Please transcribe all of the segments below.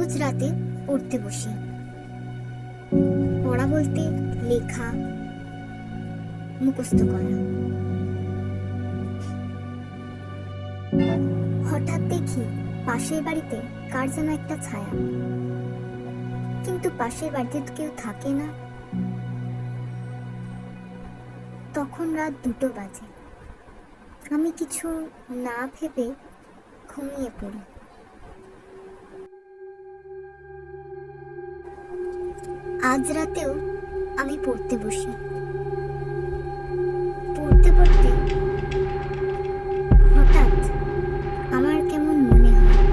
রোজ রাতে পড়তে বসি। পড়া বলতে লেখা, মুখস্থ করা। হঠাৎ দেখি পাশের বাড়িতে কার যেন একটা ছায়া, কিন্তু পাশের বাড়িতে তো কেউ থাকে না। তখন রাত 2টো বাজে। আমি কিছু না ভেবে ঘুমিয়ে পড়ি। আজ রাতেও আমি পড়তে বসি। পড়তে পড়তে হঠাৎ আমার কেমন মনে হয়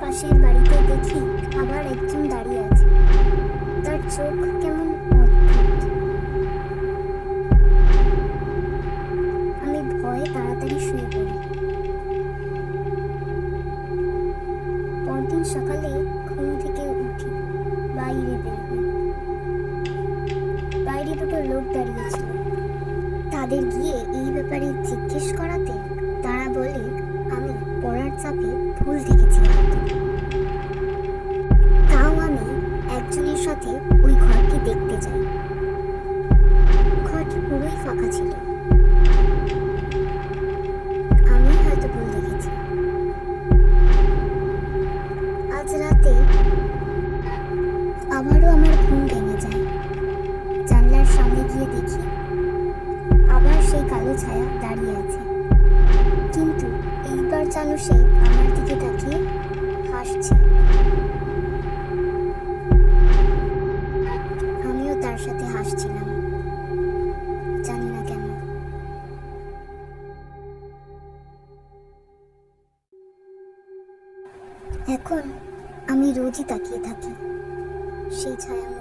পাশের বাড়িতে দেখি আবার একজন দাঁড়িয়ে আছে। তার চোখ কেমন অদ্ভুত। আমি ভয়ে তাড়াতাড়ি শুয়ে পড়ি। পরদিন সকালে ঘুম থেকে উঠি, বাইরে বের হই। বাইরে 2টো লোক দাঁড়িয়েছিল। তাদের গিয়ে এই ব্যাপারে জিজ্ঞেস করাতে তারা বলে আমি পড়ার চাপে ভুল দেখেছি হয়তো। তাও আমি একজনের সাথে ওই ঘরটি দেখতে যাই। ঘরটি পুরোই ফাঁকা ছিল। আমি হয়তো ভুল দেখেছি। আজ রাতে আবারও আমার ঘুম ভেঙে যায়। জানলার সামনে গিয়ে দেখি আবার সেই কালো ছায়া দাঁড়িয়ে আছে, কিন্তু এইবার যেন সে আমার দিকে তাকিয়ে হাসছে। আমিও তার সাথে হাসছিলাম, জানি না কেন। এখন আমি রোজই তাকিয়ে থাকি সেই ছায়ার